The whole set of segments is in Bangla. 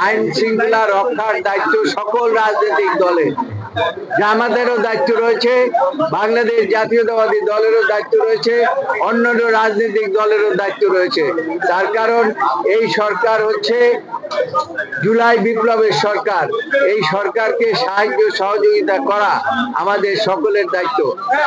আইন শৃঙ্খলা রক্ষার দায়িত্ব সকল রাজনৈতিক দলের। জামাতেরও দায়িত্ব রয়েছে, বাংলাদেশ জাতীয়তাবাদী দলেরও দায়িত্ব রয়েছে, অন্যান্য রাজনৈতিক দলেরও দায়িত্ব রয়েছে। তার কারণ এই সরকার হচ্ছে জুলাই বিপ্লবের সরকার। এই সরকারকে সাহায্য সহযোগিতা করা আমাদের সকলের দায়িত্ব।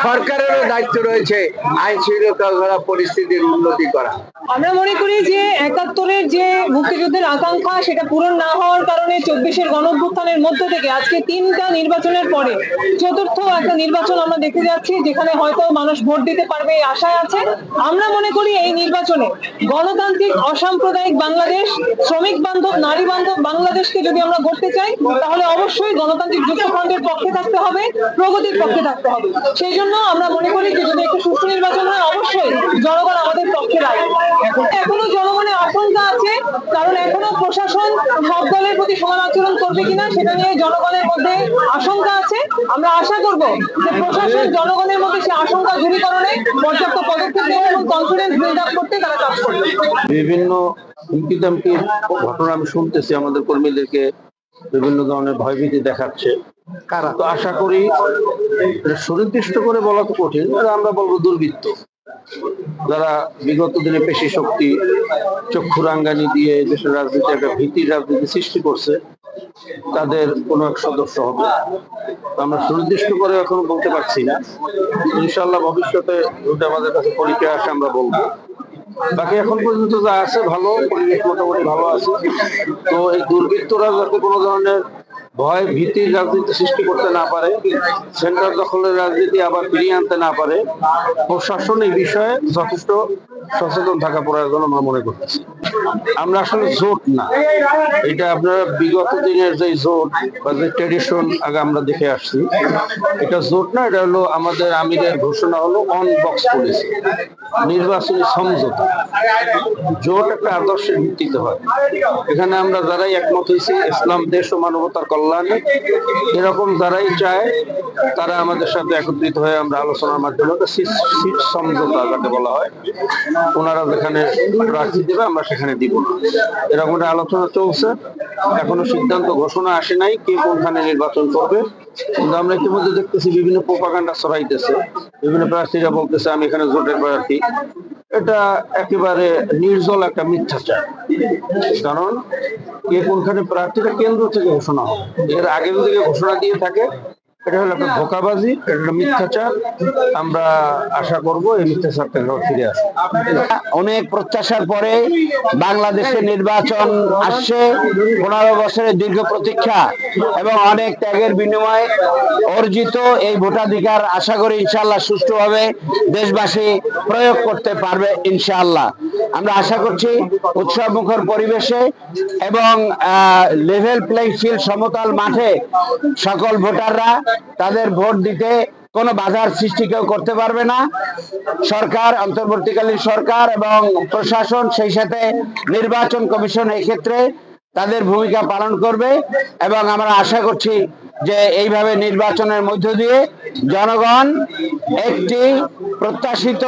সরকারেরও দায়িত্ব রয়েছে আইন শৃঙ্খলা পরিস্থিতির উন্নতি করা। আমরা মনে করি যে ৭১-এর যে মুক্তিযুদ্ধের আকাঙ্ক্ষা সেটা পূরণ না হওয়ার কারণে ২৪-এর গণঅভ্যুত্থানের মধ্য থেকে আজকে ৩টা নির্বাচনের পরে চতুর্থ একটা নির্বাচন আমরা দেখতে যাচ্ছি, যেখানে হয়তো মানুষ ভোট দিতে পারবে এই আশায় আছে। আমরা মনে করি এই নির্বাচনে গণতান্ত্রিক অসাম্প্রদায়িক বাংলাদেশ, শ্রমিক বান্ধব, নারী বান্ধব বাংলাদেশকে যদি আমরা গড়তে চাই, তাহলে অবশ্যই গণতান্ত্রিক যুক্তফ্রন্টের পক্ষে থাকতে হবে, প্রগতির পক্ষে থাকতে হবে। সেই জন্য আমরা মনে করি যে যদি একটু সুষ্ঠু নির্বাচন হয়, অবশ্যই জনগণ আমাদের পক্ষে রাখবে। এখনো জনগণের আশঙ্কা আছে, কারণ এখনো প্রশাসন সব দলের প্রতি সমান আচরণ করবে কিনা সেটা নিয়ে জনগণের মধ্যে আশঙ্কা আছে। আমরা আশা করব যে প্রশাসন জনগণের মধ্যে সে আশঙ্কা দূরীকরণে পর্যাপ্ত পদক্ষেপ নেবে এবং কনফিডেন্স বিল্ড আপ করতে তারা কাজ করবে। বিভিন্ন হুমকি-দামকির ঘটনা আমি শুনতেছি, আমাদের কর্মীদেরকে বিভিন্ন ধরনের ভয়ভীতি দেখাচ্ছে। তো আশা করি সুনির্দিষ্ট করে বলা তো কঠিন, আমরা বলবো দুর্বৃত্ত, যারা বিগত দিনে পেশি শক্তি, চক্ষু রাঙ্গানি দিয়ে দেশের রাজনীতি একটা ভীতির রাজনীতি সৃষ্টি করছে, তাদের কোনো এক সদস্য হবে। আমরা সুনির্দিষ্ট করে এখনো বলতে পারছি না। ইনশাল্লাহ ভবিষ্যতে যদি আমাদের কাছে পরিচয় আসে আমরা বলবো। বাকি এখন পর্যন্ত যা আছে ভালো, পরিবেশ মোটামুটি ভালো আছে। তো এই দুর্বৃত্তরা যাতে কোনো ধরনের ভয় ভীতির রাজনীতি সৃষ্টি করতে না পারে, সেন্টার দখলের রাজনীতি আবার ফিরিয়ে আনতে না পারে, প্রশাসন এই বিষয়ে যথেষ্ট সচেতন থাকা প্রয়োজন আমরা মনে করতেছি। আমরা আসলে জোট না, এটা আপনারা বিগত দিনের যে জোট বা যে ট্রেডিশন আগে আমরা দেখে আসছি, এটা জোট না, এটা হলো আমাদের আমিরের ঘোষণা হলো অন বক্স পলিসি, নির্বাচনী সমঝোতা। জোট একটা আদর্শের ভিত্তিতে হয়। এখানে আমরা যারাই একমত হয়েছি ইসলাম, দেশ ও মানবতার কল্যাণে, এরকম যারাই চায় তারা আমাদের সাথে একত্রিত হয়ে আমরা আলোচনার মাধ্যমে সিট সমঝোতা যাকে বলা হয়, ওনারা যেখানে প্রার্থী দেবে আমরা সেখানে দিব না, এরকম একটা আলোচনা চলছে। এখনো সিদ্ধান্ত ঘোষণা আসে নাই কে কোনখানে নির্বাচন করবে, কিন্তু আমরা ইতিমধ্যে দেখতেছি বিভিন্ন প্রোপাগান্ডা ছড়াইতেছে, বিভিন্ন প্রার্থীরা বলতেছে আমি এখানে জোটের প্রার্থী। এটা একেবারে নির্জল একটা মিথ্যাচার, কারণ কে কোনখানে প্রার্থীটা কেন্দ্র থেকে ঘোষণা হবে, এর আগে যদি ঘোষণা দিয়ে থাকে এটা হলো একটা ধোঁকাবাজি, এটা একটা মিথ্যাচার। আমরা আশা করব এই মিথ্যাচারটা ফিরে আসে। অনেক প্রত্যাশার পরে বাংলাদেশে নির্বাচন আসছে, 15 বছরের দীর্ঘ প্রতীক্ষা এবং অনেক ত্যাগের বিনিময়ে অর্জিত এই ভোটাধিকার আশা করি ইনশাআল্লাহ সুষ্ঠুভাবে দেশবাসী প্রয়োগ করতে পারবে ইনশাআল্লাহ। আমরা আশা করছি উৎসবমুখর পরিবেশে এবং লেভেল প্লেইং ফিল্ড, সমতল মাঠে সকল ভোটাররা তাদের ভোট দিতে কোনো বাধার সৃষ্টি কেউ করতে পারবে না। সরকার, অন্তর্বর্তীকালীন সরকার এবং প্রশাসন, সেই সাথে নির্বাচন কমিশন এই ক্ষেত্রে তাদের ভূমিকা পালন করবে এবং আমরা আশা করছি যে এইভাবে নির্বাচনের মধ্য দিয়ে জনগণ একটি প্রত্যাশিত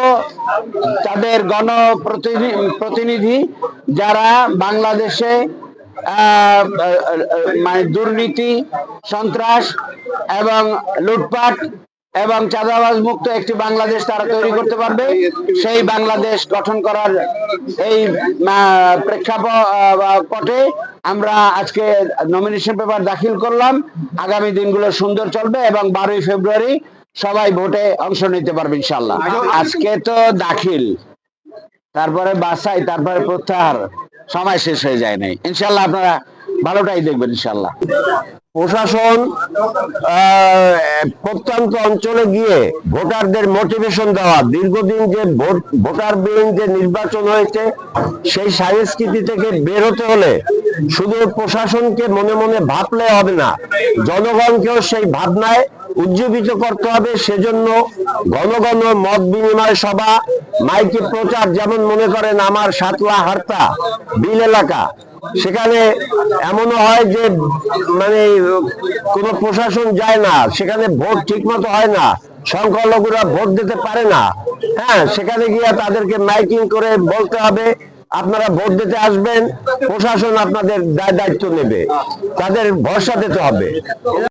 তাদের গণপ্রতিনিধি যারা বাংলাদেশে মানে দুর্নীতি, সন্ত্রাস এবং লুটপাট এবং চাঁদাবাজ মুক্ত একটি বাংলাদেশ তারা তৈরি করতে পারবে। সেই বাংলাদেশ গঠন করার এই প্রেক্ষাপটে আমরা আজকে নমিনেশন পেপার দাখিল করলাম। আগামী দিনগুলো সুন্দর চলবে এবং 12ই ফেব্রুয়ারি সবাই ভোটে অংশ নিতে পারবে ইনশাআল্লাহ। আজকে তো দাখিল, তারপরে বাছাই, তারপরে প্রত্যাহার, সময় শেষ হয়ে যায় নাই। ইনশাআল্লাহ আপনারা ভালোটাই দেখবেন ইনশাআল্লাহ। প্রশাসন প্রত্যন্ত অঞ্চলে গিয়ে ভোটারদের মোটিভেশন দেওয়া, দীর্ঘদিন যে ভোটার বিহীন যে নির্বাচন হয়েছে সেই সংস্কৃতি থেকে বের হতে হলে শুধু প্রশাসনকে মনে মনে ভাবলে হবে না, জনগণকেও সেই ভাবনায় উজ্জীবিত করতে হবে। সেজন্য ঘন ঘন মত বিনিময় সভা, মাইকে প্রচার, যেমন মনে করেন আমার সাতলা হারতা বিল এলাকা, সেখানে এমনও হয় যে মানে কোনো প্রশাসন যায় না, সেখানে ভোট ঠিক মতো হয় না, সংখ্যালঘুরা ভোট দিতে পারে না। হ্যাঁ, সেখানে গিয়ে তাদেরকে মাইকিং করে বলতে হবে আপনারা ভোট দিতে আসবেন, প্রশাসন আপনাদের দায় দায়িত্ব নেবে, তাদের ভরসা দিতে হবে।